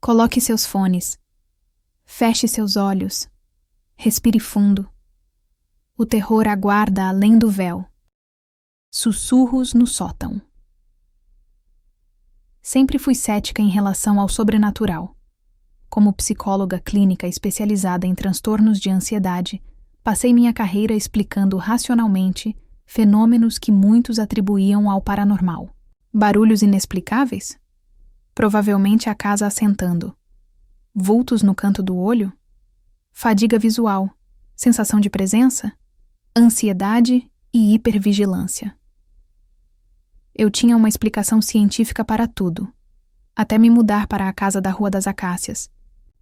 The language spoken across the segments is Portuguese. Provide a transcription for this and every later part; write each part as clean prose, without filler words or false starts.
Coloque seus fones. Feche seus olhos. Respire fundo. O terror aguarda além do véu. Sussurros no sótão. Sempre fui cética em relação ao sobrenatural. Como psicóloga clínica especializada em transtornos de ansiedade, passei minha carreira explicando racionalmente fenômenos que muitos atribuíam ao paranormal. Barulhos inexplicáveis? Provavelmente a casa assentando. Vultos no canto do olho? Fadiga visual? Sensação de presença? Ansiedade e hipervigilância. Eu tinha uma explicação científica para tudo, até me mudar para a casa da Rua das Acácias,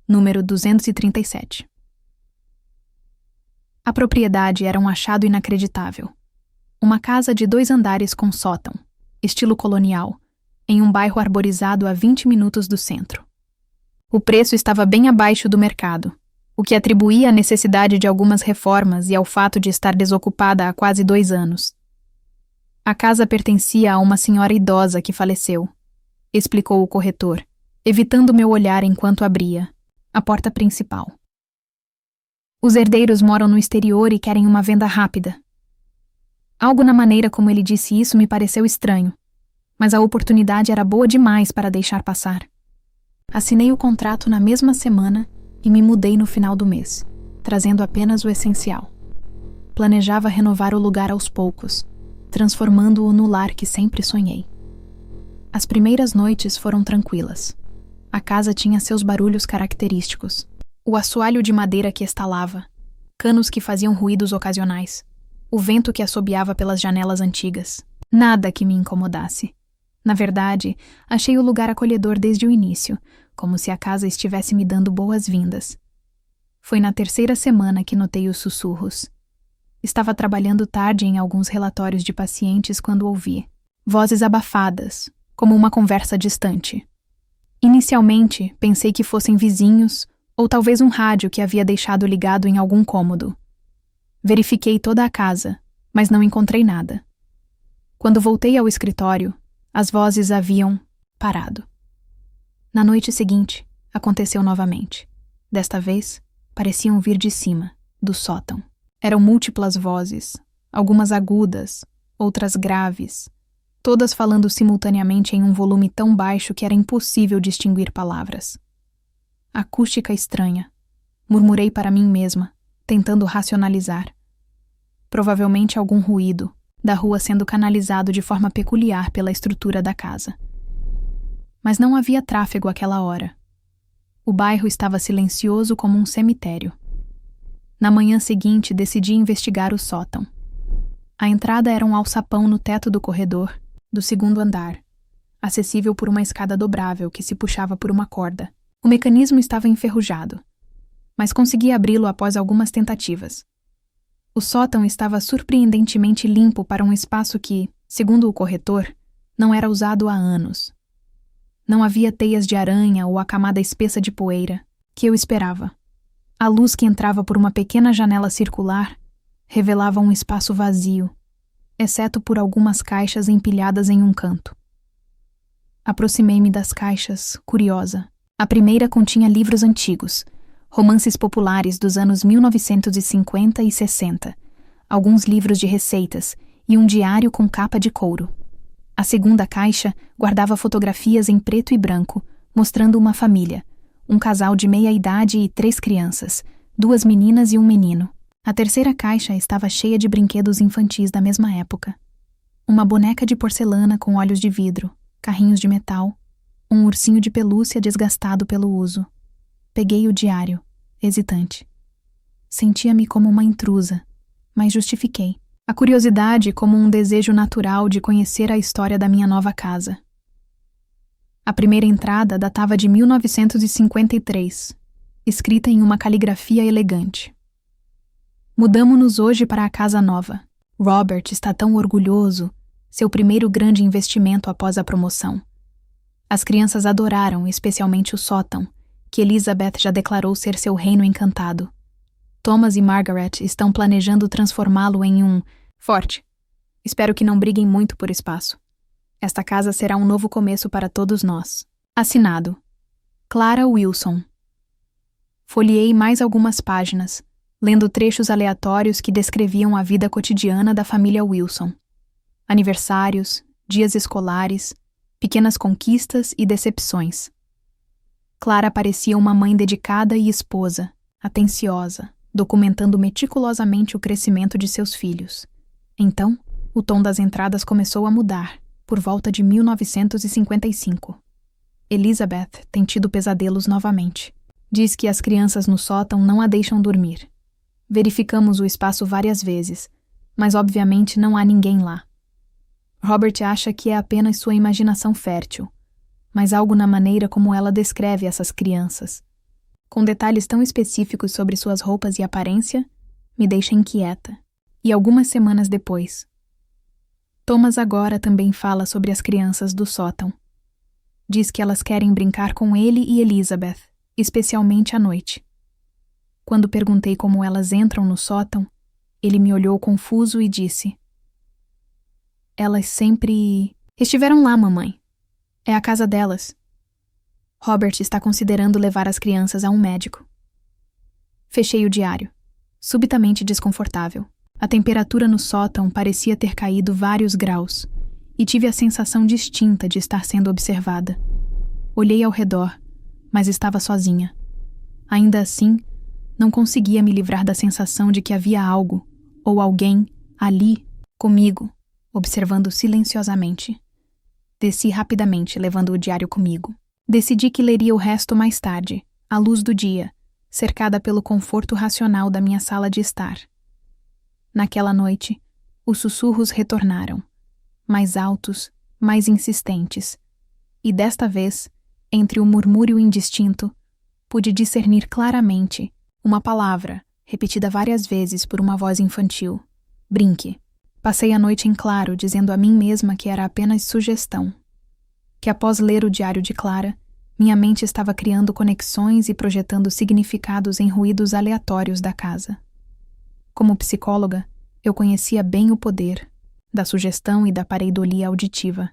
número 237. A propriedade era um achado inacreditável. Uma casa de 2 andares com sótão, estilo colonial, em um bairro arborizado a 20 minutos do centro. O preço estava bem abaixo do mercado, o que atribuía à necessidade de algumas reformas e ao fato de estar desocupada há quase 2 anos. A casa pertencia a uma senhora idosa que faleceu, explicou o corretor, evitando meu olhar enquanto abria a porta principal. Os herdeiros moram no exterior e querem uma venda rápida. Algo na maneira como ele disse isso me pareceu estranho, mas a oportunidade era boa demais para deixar passar. Assinei o contrato na mesma semana e me mudei no final do mês, trazendo apenas o essencial. Planejava renovar o lugar aos poucos, transformando-o no lar que sempre sonhei. As primeiras noites foram tranquilas. A casa tinha seus barulhos característicos. O assoalho de madeira que estalava, canos que faziam ruídos ocasionais, o vento que assobiava pelas janelas antigas. Nada que me incomodasse. Na verdade, achei o lugar acolhedor desde o início, como se a casa estivesse me dando boas-vindas. Foi na 3ª semana que notei os sussurros. Estava trabalhando tarde em alguns relatórios de pacientes quando ouvi vozes abafadas, como uma conversa distante. Inicialmente, pensei que fossem vizinhos ou talvez um rádio que havia deixado ligado em algum cômodo. Verifiquei toda a casa, mas não encontrei nada. Quando voltei ao escritório, as vozes haviam parado. Na noite seguinte, aconteceu novamente. Desta vez, pareciam vir de cima, do sótão. Eram múltiplas vozes, algumas agudas, outras graves, todas falando simultaneamente em um volume tão baixo que era impossível distinguir palavras. Acústica estranha. Murmurei para mim mesma, tentando racionalizar. Provavelmente algum ruído, da rua sendo canalizado de forma peculiar pela estrutura da casa. Mas não havia tráfego àquela hora. O bairro estava silencioso como um cemitério. Na manhã seguinte, decidi investigar o sótão. A entrada era um alçapão no teto do corredor, do 2º andar, acessível por uma escada dobrável que se puxava por uma corda. O mecanismo estava enferrujado, mas consegui abri-lo após algumas tentativas. O sótão estava surpreendentemente limpo para um espaço que, segundo o corretor, não era usado há anos. Não havia teias de aranha ou a camada espessa de poeira que eu esperava. A luz que entrava por uma pequena janela circular revelava um espaço vazio, exceto por algumas caixas empilhadas em um canto. Aproximei-me das caixas, curiosa. A primeira continha livros antigos, romances populares dos anos 1950 e 60, alguns livros de receitas e um diário com capa de couro. A segunda caixa guardava fotografias em preto e branco, mostrando uma família, um casal de meia-idade e 3 crianças, 2 meninas e um menino. A terceira caixa estava cheia de brinquedos infantis da mesma época. Uma boneca de porcelana com olhos de vidro, carrinhos de metal, um ursinho de pelúcia desgastado pelo uso. Peguei o diário, hesitante. Sentia-me como uma intrusa, mas justifiquei. A curiosidade como um desejo natural de conhecer a história da minha nova casa. A primeira entrada datava de 1953, escrita em uma caligrafia elegante. Mudamo-nos hoje para a casa nova. Robert está tão orgulhoso, seu primeiro grande investimento após a promoção. As crianças adoraram, especialmente o sótão, que Elizabeth já declarou ser seu reino encantado. Thomas e Margaret estão planejando transformá-lo em um forte. Espero que não briguem muito por espaço. Esta casa será um novo começo para todos nós. Assinado. Clara Wilson. Folheei mais algumas páginas, lendo trechos aleatórios que descreviam a vida cotidiana da família Wilson. Aniversários, dias escolares, pequenas conquistas e decepções. Clara parecia uma mãe dedicada e esposa, atenciosa, documentando meticulosamente o crescimento de seus filhos. Então, o tom das entradas começou a mudar, por volta de 1955. Elizabeth tem tido pesadelos novamente. Diz que as crianças no sótão não a deixam dormir. Verificamos o espaço várias vezes, mas obviamente não há ninguém lá. Robert acha que é apenas sua imaginação fértil, mas algo na maneira como ela descreve essas crianças, com detalhes tão específicos sobre suas roupas e aparência, me deixa inquieta. E algumas semanas depois, Thomas agora também fala sobre as crianças do sótão. Diz que elas querem brincar com ele e Elizabeth, especialmente à noite. Quando perguntei como elas entram no sótão, ele me olhou confuso e disse: "Elas sempre estiveram lá, mamãe. É a casa delas. Robert está considerando levar as crianças a um médico." Fechei o diário, subitamente desconfortável. A temperatura no sótão parecia ter caído vários graus, e tive a sensação distinta de estar sendo observada. Olhei ao redor, mas estava sozinha. Ainda assim, não conseguia me livrar da sensação de que havia algo, ou alguém, ali, comigo, observando silenciosamente. Desci rapidamente, levando o diário comigo. Decidi que leria o resto mais tarde, à luz do dia, cercada pelo conforto racional da minha sala de estar. Naquela noite, os sussurros retornaram, mais altos, mais insistentes, e desta vez, entre o murmúrio indistinto, pude discernir claramente uma palavra, repetida várias vezes por uma voz infantil: brinque. Passei a noite em claro, dizendo a mim mesma que era apenas sugestão. Que após ler o diário de Clara, minha mente estava criando conexões e projetando significados em ruídos aleatórios da casa. Como psicóloga, eu conhecia bem o poder da sugestão e da pareidolia auditiva,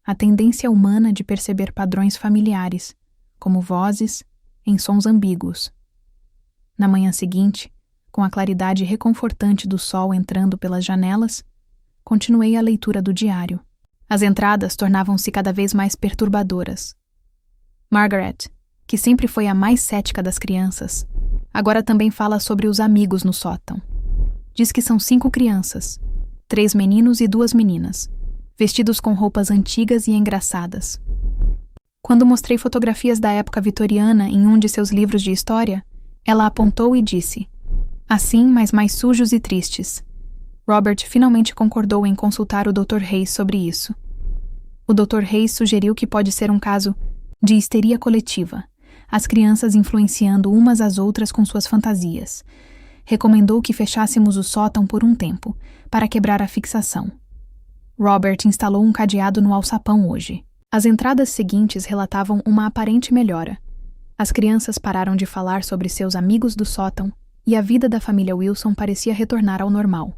a tendência humana de perceber padrões familiares, como vozes, em sons ambíguos. Na manhã seguinte, com a claridade reconfortante do sol entrando pelas janelas, continuei a leitura do diário. As entradas tornavam-se cada vez mais perturbadoras. Margaret, que sempre foi a mais cética das crianças, agora também fala sobre os amigos no sótão. Diz que são 5 crianças, 3 meninos e 2 meninas, vestidos com roupas antigas e engraçadas. Quando mostrei fotografias da época vitoriana em um de seus livros de história, ela apontou e disse: "Assim, mas mais sujos e tristes." Robert finalmente concordou em consultar o Dr. Hayes sobre isso. O Dr. Hayes sugeriu que pode ser um caso de histeria coletiva, as crianças influenciando umas às outras com suas fantasias. Recomendou que fechássemos o sótão por um tempo, para quebrar a fixação. Robert instalou um cadeado no alçapão hoje. As entradas seguintes relatavam uma aparente melhora. As crianças pararam de falar sobre seus amigos do sótão e a vida da família Wilson parecia retornar ao normal.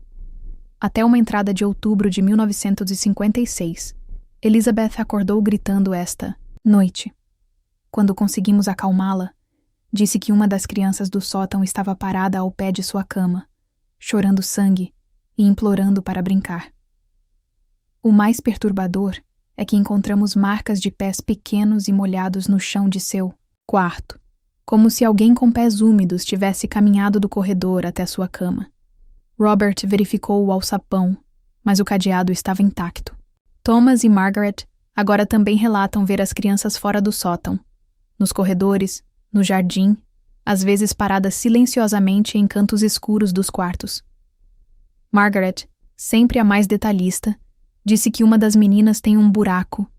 Até uma entrada de outubro de 1956, Elizabeth acordou gritando esta noite. Quando conseguimos acalmá-la, disse que uma das crianças do sótão estava parada ao pé de sua cama, chorando sangue e implorando para brincar. O mais perturbador é que encontramos marcas de pés pequenos e molhados no chão de seu quarto, como se alguém com pés úmidos tivesse caminhado do corredor até sua cama. Robert verificou o alçapão, mas o cadeado estava intacto. Thomas e Margaret agora também relatam ver as crianças fora do sótão, nos corredores, no jardim, às vezes paradas silenciosamente em cantos escuros dos quartos. Margaret, sempre a mais detalhista, disse que uma das meninas tem um buraco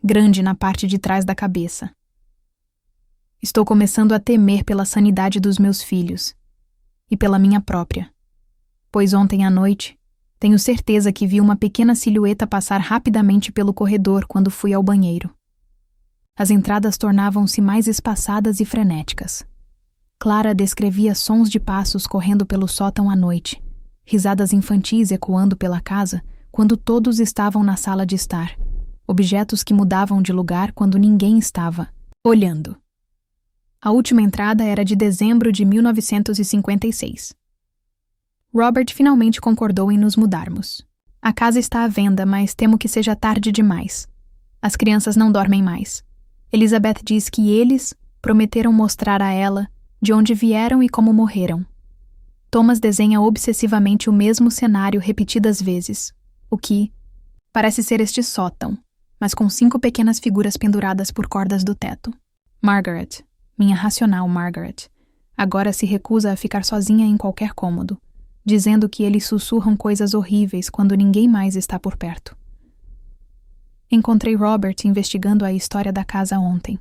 grande na parte de trás da cabeça. Estou começando a temer pela sanidade dos meus filhos e pela minha própria, pois ontem à noite tenho certeza que vi uma pequena silhueta passar rapidamente pelo corredor quando fui ao banheiro. As entradas tornavam-se mais espaçadas e frenéticas. Clara descrevia sons de passos correndo pelo sótão à noite, risadas infantis ecoando pela casa quando todos estavam na sala de estar, objetos que mudavam de lugar quando ninguém estava olhando. A última entrada era de dezembro de 1956. Robert finalmente concordou em nos mudarmos. A casa está à venda, mas temo que seja tarde demais. As crianças não dormem mais. Elizabeth diz que eles prometeram mostrar a ela de onde vieram e como morreram. Thomas desenha obsessivamente o mesmo cenário repetidas vezes, o que parece ser este sótão, mas com 5 pequenas figuras penduradas por cordas do teto. Margaret, minha racional Margaret, agora se recusa a ficar sozinha em qualquer cômodo, dizendo que eles sussurram coisas horríveis quando ninguém mais está por perto. Encontrei Robert investigando a história da casa ontem.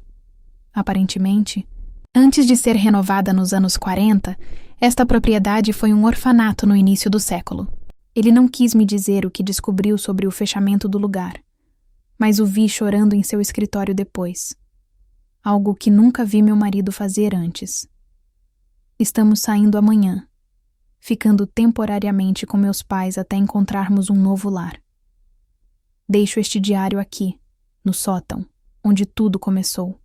Aparentemente, antes de ser renovada nos anos 40, esta propriedade foi um orfanato no início do século. Ele não quis me dizer o que descobriu sobre o fechamento do lugar, mas o vi chorando em seu escritório depois. Algo que nunca vi meu marido fazer antes. Estamos saindo amanhã, ficando temporariamente com meus pais até encontrarmos um novo lar. Deixo este diário aqui, no sótão, onde tudo começou.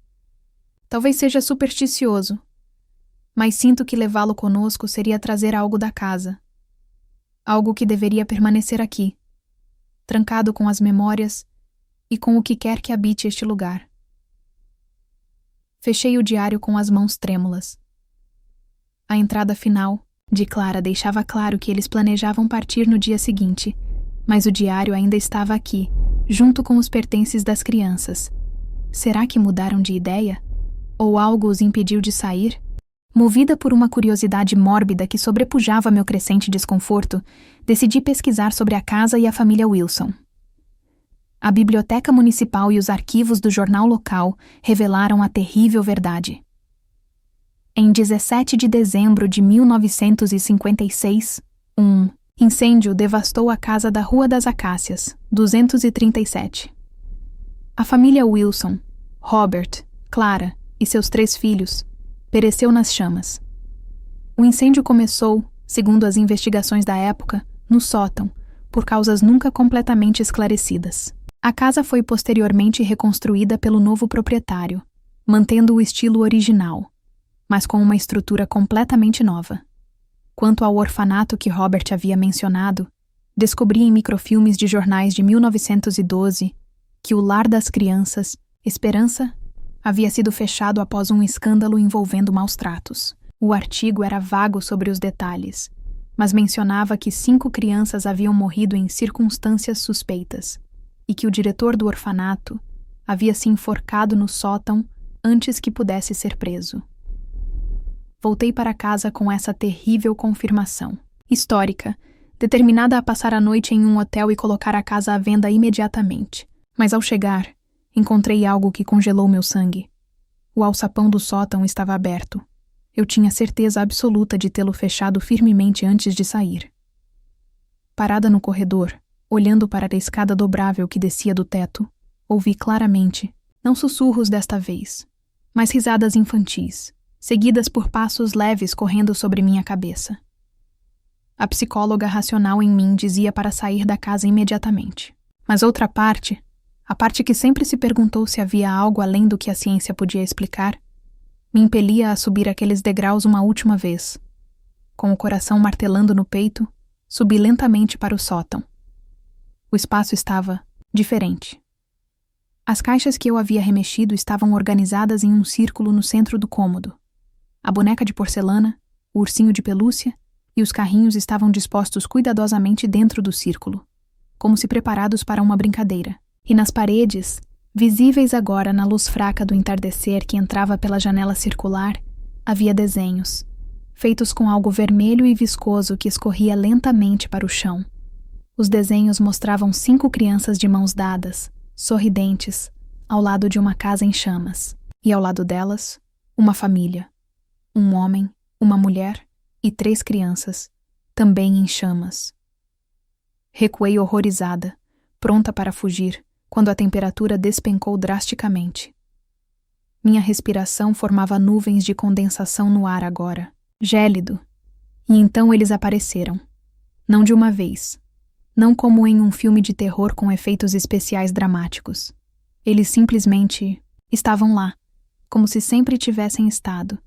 Talvez seja supersticioso, mas sinto que levá-lo conosco seria trazer algo da casa. Algo que deveria permanecer aqui, trancado com as memórias e com o que quer que habite este lugar. Fechei o diário com as mãos trêmulas. A entrada final de Clara deixava claro que eles planejavam partir no dia seguinte, mas o diário ainda estava aqui, junto com os pertences das crianças. Será que mudaram de ideia? Ou algo os impediu de sair? Movida por uma curiosidade mórbida que sobrepujava meu crescente desconforto, decidi pesquisar sobre a casa e a família Wilson. A biblioteca municipal e os arquivos do jornal local revelaram a terrível verdade. Em 17 de dezembro de 1956, um incêndio devastou a casa da Rua das Acácias, 237. A família Wilson, Robert, Clara e seus 3 filhos, pereceu nas chamas. O incêndio começou, segundo as investigações da época, no sótão, por causas nunca completamente esclarecidas. A casa foi posteriormente reconstruída pelo novo proprietário, mantendo o estilo original, mas com uma estrutura completamente nova. Quanto ao orfanato que Robert havia mencionado, descobri em microfilmes de jornais de 1912 que o Lar das Crianças, Esperança, havia sido fechado após um escândalo envolvendo maus-tratos. O artigo era vago sobre os detalhes, mas mencionava que 5 crianças haviam morrido em circunstâncias suspeitas e que o diretor do orfanato havia se enforcado no sótão antes que pudesse ser preso. Voltei para casa com essa terrível confirmação. Histórica, determinada a passar a noite em um hotel e colocar a casa à venda imediatamente. Mas ao chegar, encontrei algo que congelou meu sangue. O alçapão do sótão estava aberto. Eu tinha certeza absoluta de tê-lo fechado firmemente antes de sair. Parada no corredor, olhando para a escada dobrável que descia do teto, ouvi claramente, não sussurros desta vez, mas risadas infantis, seguidas por passos leves correndo sobre minha cabeça. A psicóloga racional em mim dizia para sair da casa imediatamente. Mas outra parte, a parte que sempre se perguntou se havia algo além do que a ciência podia explicar, me impelia a subir aqueles degraus uma última vez. Com o coração martelando no peito, subi lentamente para o sótão. O espaço estava diferente. As caixas que eu havia remexido estavam organizadas em um círculo no centro do cômodo. A boneca de porcelana, o ursinho de pelúcia e os carrinhos estavam dispostos cuidadosamente dentro do círculo, como se preparados para uma brincadeira. E nas paredes, visíveis agora na luz fraca do entardecer que entrava pela janela circular, havia desenhos, feitos com algo vermelho e viscoso que escorria lentamente para o chão. Os desenhos mostravam 5 crianças de mãos dadas, sorridentes, ao lado de uma casa em chamas, e ao lado delas, uma família. Um homem, uma mulher e 3 crianças, também em chamas. Recuei horrorizada, pronta para fugir, quando a temperatura despencou drasticamente. Minha respiração formava nuvens de condensação no ar agora, gélido. E então eles apareceram. Não de uma vez. Não como em um filme de terror com efeitos especiais dramáticos. Eles simplesmente estavam lá, como se sempre tivessem estado,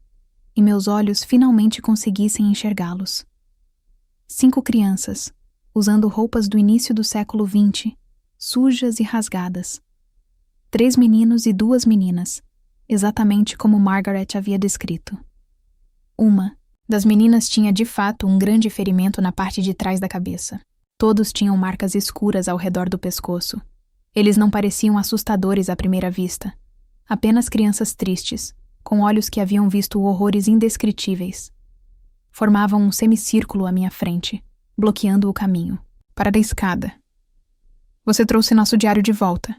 e meus olhos finalmente conseguissem enxergá-los. 5 crianças, usando roupas do início do século XX, sujas e rasgadas. 3 meninos e 2 meninas, exatamente como Margaret havia descrito. Uma das meninas tinha de fato um grande ferimento na parte de trás da cabeça. Todos tinham marcas escuras ao redor do pescoço. Eles não pareciam assustadores à primeira vista. Apenas crianças tristes, com olhos que haviam visto horrores indescritíveis. Formavam um semicírculo à minha frente, bloqueando o caminho. Para a escada. Você trouxe nosso diário de volta,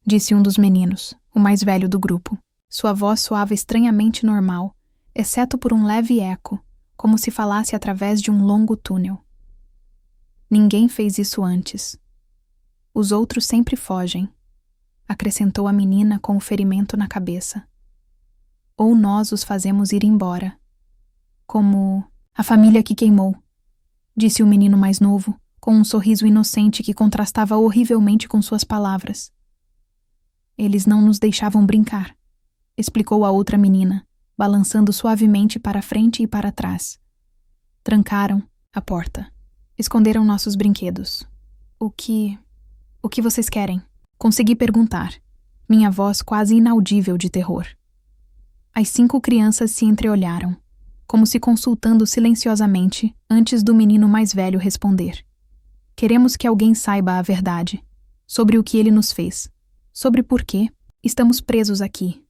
disse um dos meninos, o mais velho do grupo. Sua voz soava estranhamente normal, exceto por um leve eco, como se falasse através de um longo túnel. Ninguém fez isso antes. Os outros sempre fogem, acrescentou a menina com o ferimento na cabeça. Ou nós os fazemos ir embora. Como a família que queimou, disse o menino mais novo, com um sorriso inocente que contrastava horrivelmente com suas palavras. Eles não nos deixavam brincar, explicou a outra menina, balançando suavemente para frente e para trás. Trancaram a porta. Esconderam nossos brinquedos. O que vocês querem? Consegui perguntar, minha voz quase inaudível de terror. As 5 crianças se entreolharam, como se consultando silenciosamente antes do menino mais velho responder. Queremos que alguém saiba a verdade, sobre o que ele nos fez, sobre por que estamos presos aqui.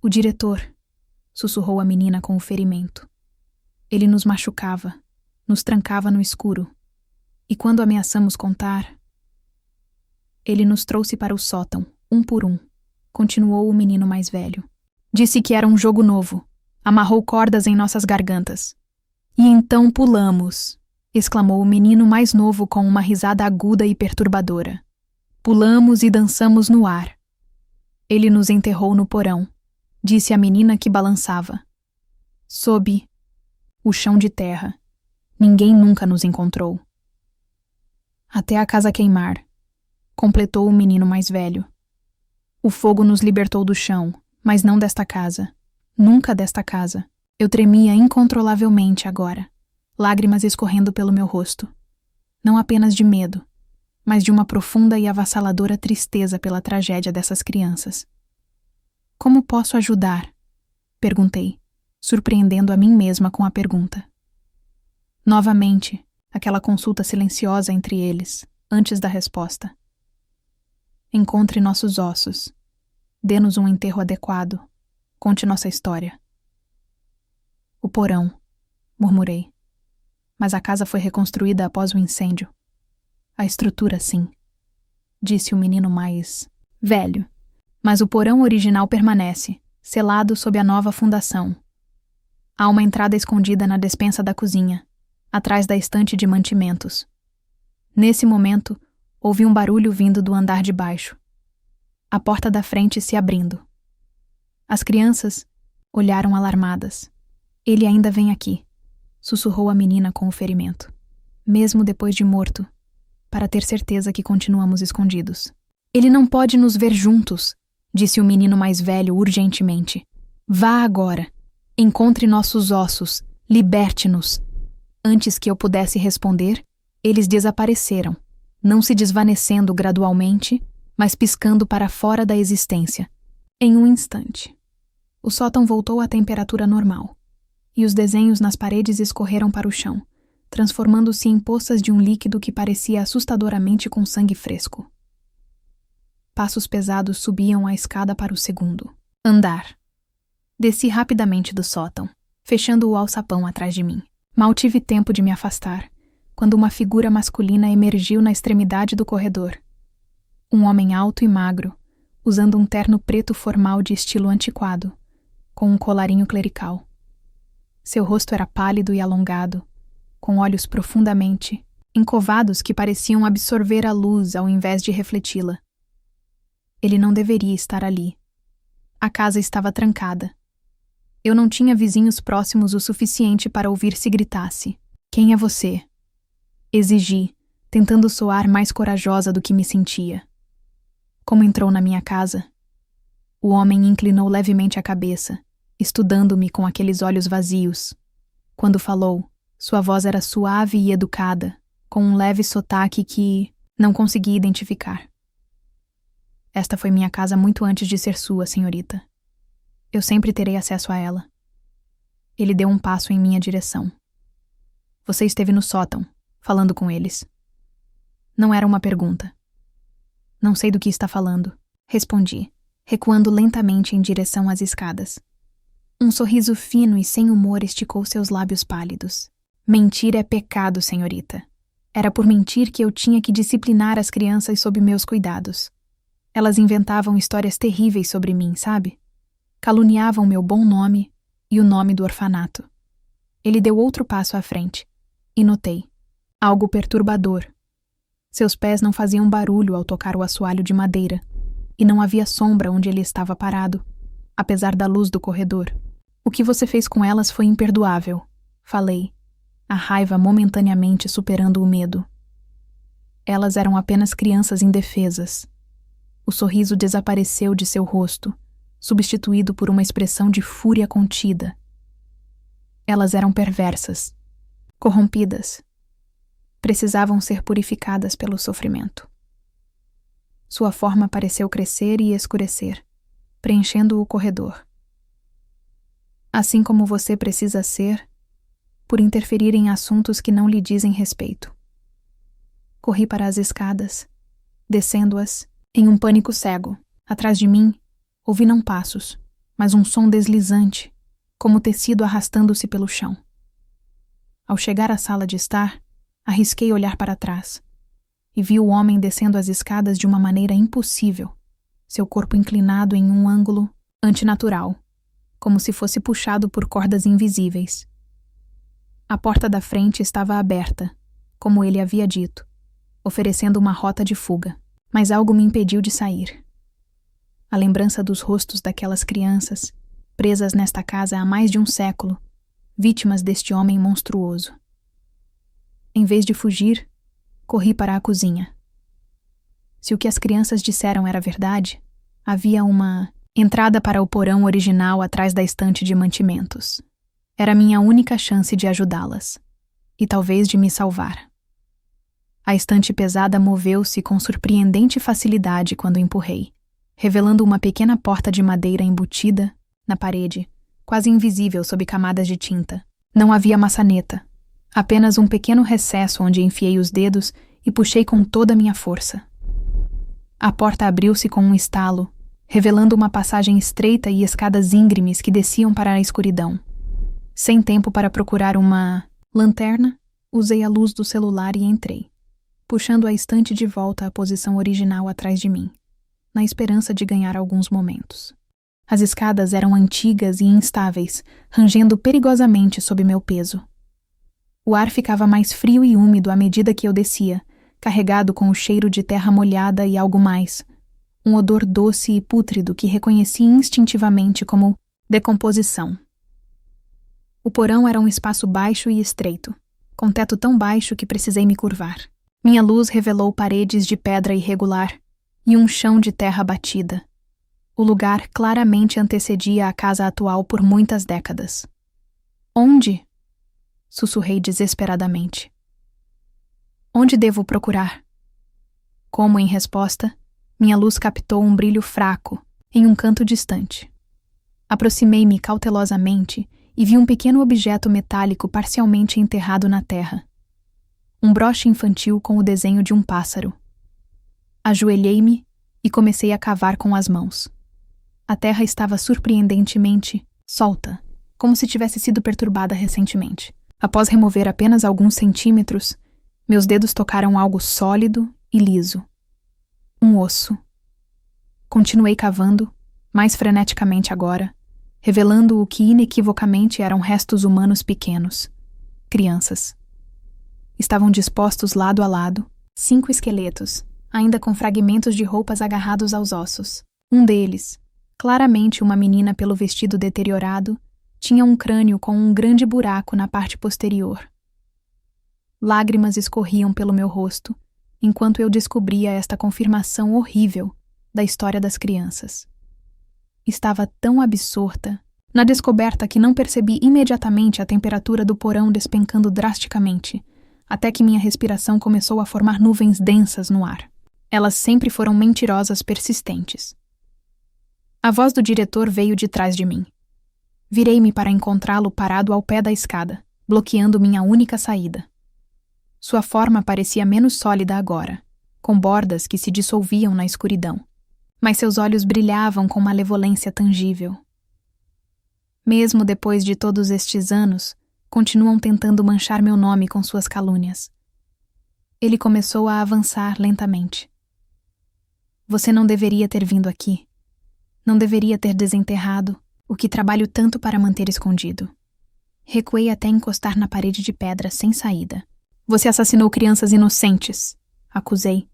O diretor, sussurrou a menina com o ferimento. Ele nos machucava, nos trancava no escuro, e quando ameaçamos contar... Ele nos trouxe para o sótão, um por um, continuou o menino mais velho. Disse que era um jogo novo, amarrou cordas em nossas gargantas. E então pulamos, exclamou o menino mais novo com uma risada aguda e perturbadora. Pulamos e dançamos no ar. Ele nos enterrou no porão, disse a menina que balançava. Sob o chão de terra. Ninguém nunca nos encontrou. Até a casa queimar, completou o menino mais velho. O fogo nos libertou do chão, mas não desta casa. Nunca desta casa. Eu tremia incontrolavelmente agora, lágrimas escorrendo pelo meu rosto. Não apenas de medo, mas de uma profunda e avassaladora tristeza pela tragédia dessas crianças. Como posso ajudar? Perguntei, surpreendendo a mim mesma com a pergunta. Novamente, aquela consulta silenciosa entre eles, antes da resposta. Encontre nossos ossos. Dê-nos um enterro adequado. Conte nossa história. O porão, murmurei. Mas a casa foi reconstruída após o incêndio. A estrutura, sim, disse o menino mais velho. Mas o porão original permanece, selado sob a nova fundação. Há uma entrada escondida na despensa da cozinha, atrás da estante de mantimentos. Nesse momento, ouvi um barulho vindo do andar de baixo. A porta da frente se abrindo. As crianças olharam alarmadas. Ele ainda vem aqui, sussurrou a menina com o ferimento. Mesmo depois de morto, para ter certeza que continuamos escondidos. Ele não pode nos ver juntos, disse o menino mais velho urgentemente. Vá agora. Encontre nossos ossos. Liberte-nos. Antes que eu pudesse responder, eles desapareceram, não se desvanecendo gradualmente, mas piscando para fora da existência. Em um instante, o sótão voltou à temperatura normal, e os desenhos nas paredes escorreram para o chão, transformando-se em poças de um líquido que parecia assustadoramente com sangue fresco. Passos pesados subiam a escada para o segundo andar. Desci rapidamente do sótão, fechando o alçapão atrás de mim. Mal tive tempo de me afastar, quando uma figura masculina emergiu na extremidade do corredor. Um homem alto e magro, usando um terno preto formal de estilo antiquado, com um colarinho clerical. Seu rosto era pálido e alongado, com olhos profundamente encovados que pareciam absorver a luz ao invés de refleti-la. Ele não deveria estar ali. A casa estava trancada. Eu não tinha vizinhos próximos o suficiente para ouvir se gritasse. Quem é você? Exigi, tentando soar mais corajosa do que me sentia. Como entrou na minha casa? O homem inclinou levemente a cabeça, estudando-me com aqueles olhos vazios. Quando falou, sua voz era suave e educada, com um leve sotaque que não consegui identificar. Esta foi minha casa muito antes de ser sua, senhorita. Eu sempre terei acesso a ela. Ele deu um passo em minha direção. Você esteve no sótão, falando com eles. Não era uma pergunta. Não sei do que está falando, respondi, recuando lentamente em direção às escadas. Um sorriso fino e sem humor esticou seus lábios pálidos. Mentir é pecado, senhorita. Era por mentir que eu tinha que disciplinar as crianças sob meus cuidados. Elas inventavam histórias terríveis sobre mim, sabe? Caluniavam meu bom nome e o nome do orfanato. Ele deu outro passo à frente, e notei algo perturbador. Seus pés não faziam barulho ao tocar o assoalho de madeira, e não havia sombra onde ele estava parado, apesar da luz do corredor. O que você fez com elas foi imperdoável, falei, a raiva momentaneamente superando o medo. Elas eram apenas crianças indefesas. O sorriso desapareceu de seu rosto, substituído por uma expressão de fúria contida. Elas eram perversas, corrompidas. Precisavam ser purificadas pelo sofrimento. Sua forma pareceu crescer e escurecer, preenchendo o corredor. Assim como você precisa ser, por interferir em assuntos que não lhe dizem respeito. Corri para as escadas, descendo-as, em um pânico cego. Atrás de mim, ouvi não passos, mas um som deslizante, como tecido arrastando-se pelo chão. Ao chegar à sala de estar, arrisquei olhar para trás, e vi o homem descendo as escadas de uma maneira impossível, seu corpo inclinado em um ângulo antinatural, como se fosse puxado por cordas invisíveis. A porta da frente estava aberta, como ele havia dito, oferecendo uma rota de fuga, mas algo me impediu de sair. A lembrança dos rostos daquelas crianças, presas nesta casa há mais de um século, vítimas deste homem monstruoso. Em vez de fugir, corri para a cozinha. Se o que as crianças disseram era verdade, havia uma entrada para o porão original atrás da estante de mantimentos. Era minha única chance de ajudá-las, e talvez de me salvar. A estante pesada moveu-se com surpreendente facilidade quando empurrei, revelando uma pequena porta de madeira embutida na parede, quase invisível sob camadas de tinta. Não havia maçaneta, apenas um pequeno recesso onde enfiei os dedos e puxei com toda a minha força. A porta abriu-se com um estalo, revelando uma passagem estreita e escadas íngremes que desciam para a escuridão. Sem tempo para procurar uma lanterna, usei a luz do celular e entrei, puxando a estante de volta à posição original atrás de mim, na esperança de ganhar alguns momentos. As escadas eram antigas e instáveis, rangendo perigosamente sob meu peso. O ar ficava mais frio e úmido à medida que eu descia, carregado com o cheiro de terra molhada e algo mais, um odor doce e pútrido que reconheci instintivamente como decomposição. O porão era um espaço baixo e estreito, com teto tão baixo que precisei me curvar. Minha luz revelou paredes de pedra irregular e um chão de terra batida. O lugar claramente antecedia a casa atual por muitas décadas. Onde? Sussurrei desesperadamente. Onde devo procurar? Como em resposta, minha luz captou um brilho fraco em um canto distante. Aproximei-me cautelosamente e vi um pequeno objeto metálico parcialmente enterrado na terra. Um broche infantil com o desenho de um pássaro. Ajoelhei-me e comecei a cavar com as mãos. A terra estava surpreendentemente solta, como se tivesse sido perturbada recentemente. Após remover apenas alguns centímetros, meus dedos tocaram algo sólido e liso. Um osso. Continuei cavando, mais freneticamente agora, revelando o que inequivocamente eram restos humanos pequenos. Crianças. Estavam dispostos lado a lado, 5 esqueletos, ainda com fragmentos de roupas agarrados aos ossos. Um deles, claramente uma menina pelo vestido deteriorado, tinha um crânio com um grande buraco na parte posterior. Lágrimas escorriam pelo meu rosto, enquanto eu descobria esta confirmação horrível da história das crianças. Estava tão absorta na descoberta que não percebi imediatamente a temperatura do porão despencando drasticamente, até que minha respiração começou a formar nuvens densas no ar. Elas sempre foram mentirosas persistentes. A voz do diretor veio de trás de mim. Virei-me para encontrá-lo parado ao pé da escada, bloqueando minha única saída. Sua forma parecia menos sólida agora, com bordas que se dissolviam na escuridão, mas seus olhos brilhavam com malevolência tangível. Mesmo depois de todos estes anos, continuam tentando manchar meu nome com suas calúnias. Ele começou a avançar lentamente. Você não deveria ter vindo aqui. Não deveria ter desenterrado o que trabalho tanto para manter escondido. Recuei até encostar na parede de pedra sem saída. Você assassinou crianças inocentes, acusei.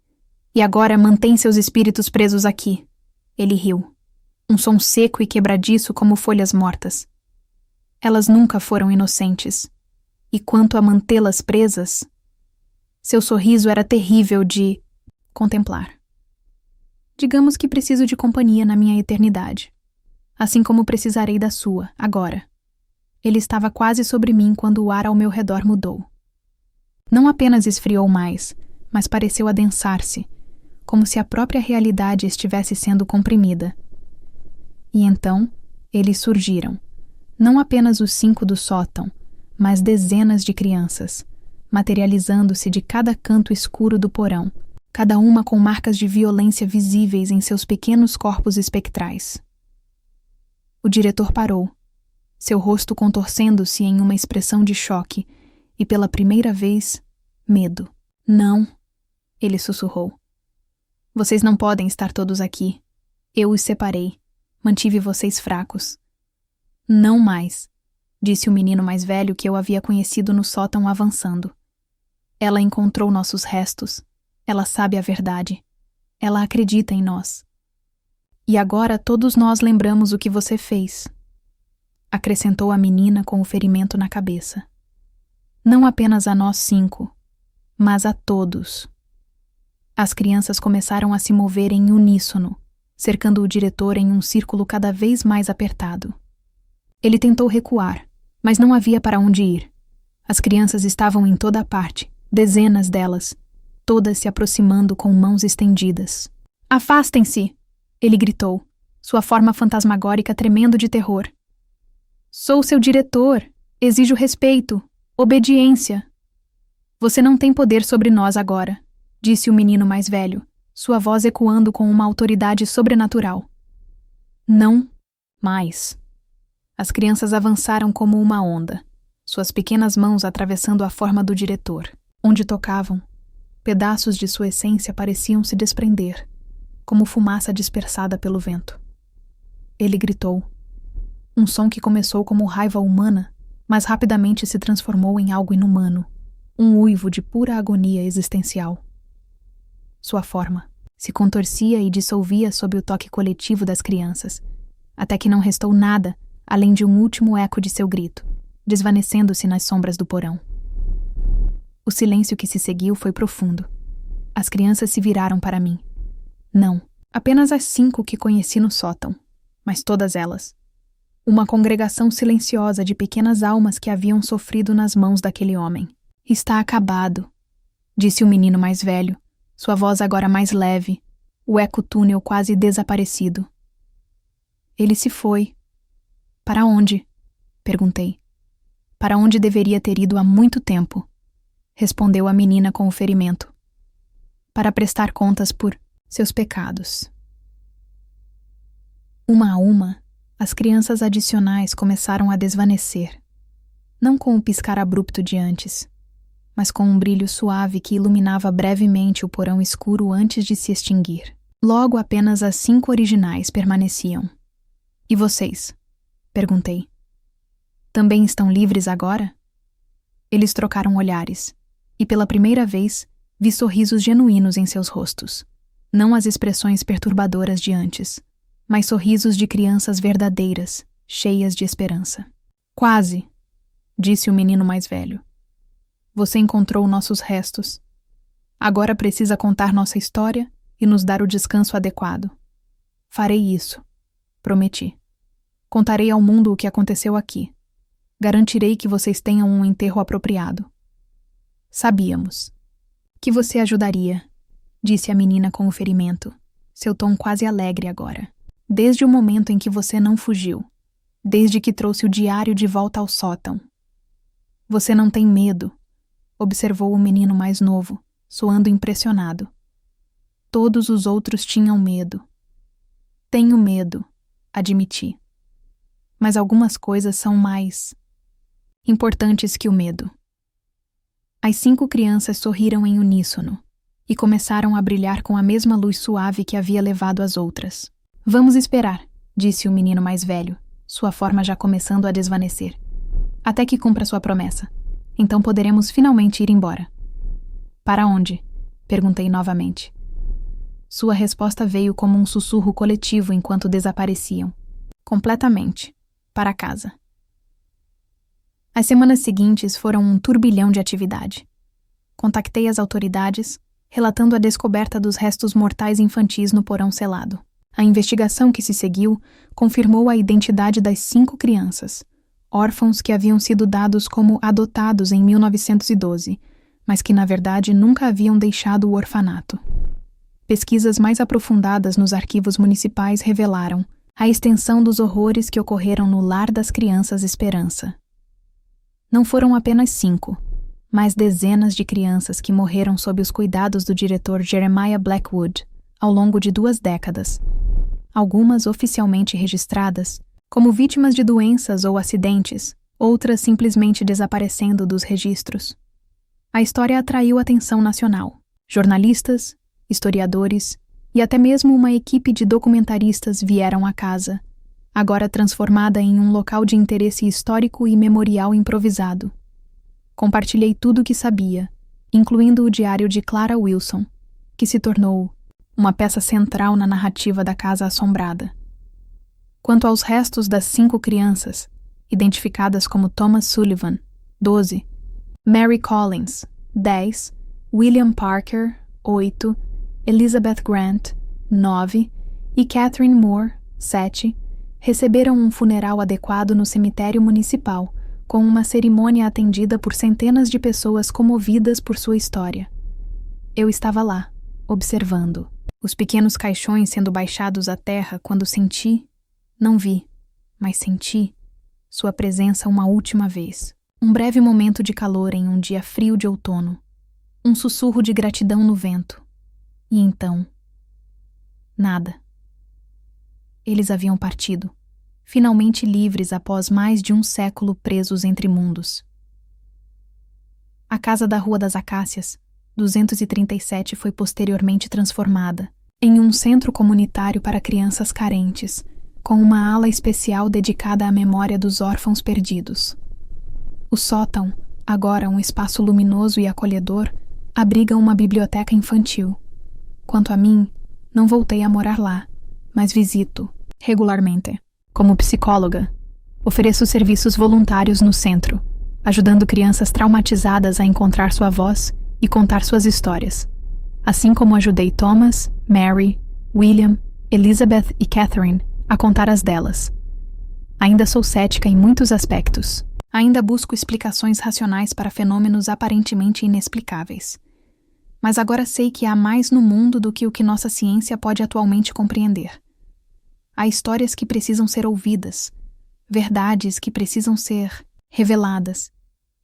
E agora mantém seus espíritos presos aqui. Ele riu. Um som seco e quebradiço como folhas mortas. Elas nunca foram inocentes. E quanto a mantê-las presas, seu sorriso era terrível de contemplar. Digamos que preciso de companhia na minha eternidade, assim como precisarei da sua, agora. Ele estava quase sobre mim quando o ar ao meu redor mudou. Não apenas esfriou mais, mas pareceu adensar-se, como se a própria realidade estivesse sendo comprimida. E então, eles surgiram. Não apenas os 5 do sótão, mas dezenas de crianças, materializando-se de cada canto escuro do porão, cada uma com marcas de violência visíveis em seus pequenos corpos espectrais. O diretor parou, seu rosto contorcendo-se em uma expressão de choque e, pela primeira vez, medo. Não, ele sussurrou. Vocês não podem estar todos aqui. Eu os separei. Mantive vocês fracos. Não mais, disse o menino mais velho que eu havia conhecido no sótão avançando. Ela encontrou nossos restos. Ela sabe a verdade. Ela acredita em nós. E agora todos nós lembramos o que você fez, acrescentou a menina com o ferimento na cabeça. Não apenas a nós 5, mas a todos. As crianças começaram a se mover em uníssono, cercando o diretor em um círculo cada vez mais apertado. Ele tentou recuar, mas não havia para onde ir. As crianças estavam em toda a parte, dezenas delas, todas se aproximando com mãos estendidas. Afastem-se! Ele gritou, sua forma fantasmagórica tremendo de terror. Sou seu diretor. Exijo respeito, obediência. Você não tem poder sobre nós agora, disse o menino mais velho, sua voz ecoando com uma autoridade sobrenatural. Não mais. As crianças avançaram como uma onda, suas pequenas mãos atravessando a forma do diretor. Onde tocavam, pedaços de sua essência pareciam se desprender, como fumaça dispersada pelo vento. Ele gritou. Um som que começou como raiva humana, mas rapidamente se transformou em algo inumano, um uivo de pura agonia existencial. Sua forma se contorcia e dissolvia sob o toque coletivo das crianças, até que não restou nada além de um último eco de seu grito, desvanecendo-se nas sombras do porão. O silêncio que se seguiu foi profundo. As crianças se viraram para mim. Não, apenas as 5 que conheci no sótão, mas todas elas. Uma congregação silenciosa de pequenas almas que haviam sofrido nas mãos daquele homem. Está acabado, disse o menino mais velho, sua voz agora mais leve, o eco-túnel quase desaparecido. Ele se foi. Para onde? Perguntei. Para onde deveria ter ido há muito tempo, respondeu a menina com o ferimento. Para prestar contas por seus pecados. Uma a uma, as crianças adicionais começaram a desvanecer, não com o piscar abrupto de antes, mas com um brilho suave que iluminava brevemente o porão escuro antes de se extinguir. Logo apenas as 5 originais permaneciam. E vocês? Perguntei. Também estão livres agora? Eles trocaram olhares, e pela primeira vez vi sorrisos genuínos em seus rostos, não as expressões perturbadoras de antes, mas sorrisos de crianças verdadeiras, cheias de esperança. Quase, disse o menino mais velho. Você encontrou nossos restos. Agora precisa contar nossa história e nos dar o descanso adequado. Farei isso. Prometi. Contarei ao mundo o que aconteceu aqui. Garantirei que vocês tenham um enterro apropriado. Sabíamos. Que você ajudaria, disse a menina com o ferimento, seu tom quase alegre agora. Desde o momento em que você não fugiu. Desde que trouxe o diário de volta ao sótão. Você não tem medo, observou o menino mais novo, soando impressionado. Todos os outros tinham medo. Tenho medo, admiti. Mas algumas coisas são mais importantes que o medo. As 5 crianças sorriram em uníssono e começaram a brilhar com a mesma luz suave que havia levado as outras. Vamos esperar, disse o menino mais velho, sua forma já começando a desvanecer. Até que cumpra sua promessa. Então poderemos finalmente ir embora. Para onde? Perguntei novamente. Sua resposta veio como um sussurro coletivo enquanto desapareciam. Completamente. Para casa. As semanas seguintes foram um turbilhão de atividade. Contactei as autoridades, relatando a descoberta dos restos mortais infantis no porão selado. A investigação que se seguiu confirmou a identidade das 5 crianças, órfãos que haviam sido dados como adotados em 1912, mas que na verdade nunca haviam deixado o orfanato. Pesquisas mais aprofundadas nos arquivos municipais revelaram a extensão dos horrores que ocorreram no Lar das Crianças Esperança. Não foram apenas 5, mas dezenas de crianças que morreram sob os cuidados do diretor Jeremiah Blackwood ao longo de 2 décadas. Algumas oficialmente registradas como vítimas de doenças ou acidentes, outras simplesmente desaparecendo dos registros. A história atraiu atenção nacional. Jornalistas, historiadores e até mesmo uma equipe de documentaristas vieram à casa, agora transformada em um local de interesse histórico e memorial improvisado. Compartilhei tudo o que sabia, incluindo o diário de Clara Wilson, que se tornou uma peça central na narrativa da Casa Assombrada. Quanto aos restos das 5 crianças, identificadas como Thomas Sullivan, 12, Mary Collins, 10, William Parker, 8, Elizabeth Grant, 9 e Catherine Moore, 7, receberam um funeral adequado no cemitério municipal, com uma cerimônia atendida por centenas de pessoas comovidas por sua história. Eu estava lá, observando. Os pequenos caixões sendo baixados à terra quando senti, não vi, mas senti, sua presença uma última vez. Um breve momento de calor em um dia frio de outono. Um sussurro de gratidão no vento. E então... nada. Eles haviam partido, finalmente livres após mais de um século presos entre mundos. A casa da Rua das Acácias, 237, foi posteriormente transformada em um centro comunitário para crianças carentes, com uma ala especial dedicada à memória dos órfãos perdidos. O sótão, agora um espaço luminoso e acolhedor, abriga uma biblioteca infantil. Quanto a mim, não voltei a morar lá, mas visito, regularmente. Como psicóloga, ofereço serviços voluntários no centro, ajudando crianças traumatizadas a encontrar sua voz e contar suas histórias, assim como ajudei Thomas, Mary, William, Elizabeth e Catherine a contar as delas. Ainda sou cética em muitos aspectos. Ainda busco explicações racionais para fenômenos aparentemente inexplicáveis. Mas agora sei que há mais no mundo do que o que nossa ciência pode atualmente compreender. Há histórias que precisam ser ouvidas, verdades que precisam ser reveladas,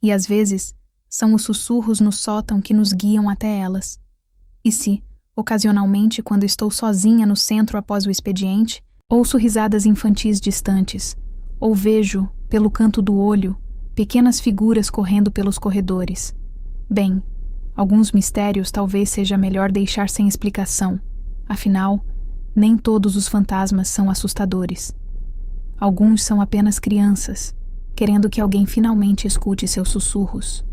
e às vezes são os sussurros no sótão que nos guiam até elas. E se, ocasionalmente, quando estou sozinha no centro após o expediente, ouço risadas infantis distantes, ou vejo, pelo canto do olho, pequenas figuras correndo pelos corredores. Bem, alguns mistérios talvez seja melhor deixar sem explicação. Afinal, nem todos os fantasmas são assustadores. Alguns são apenas crianças, querendo que alguém finalmente escute seus sussurros.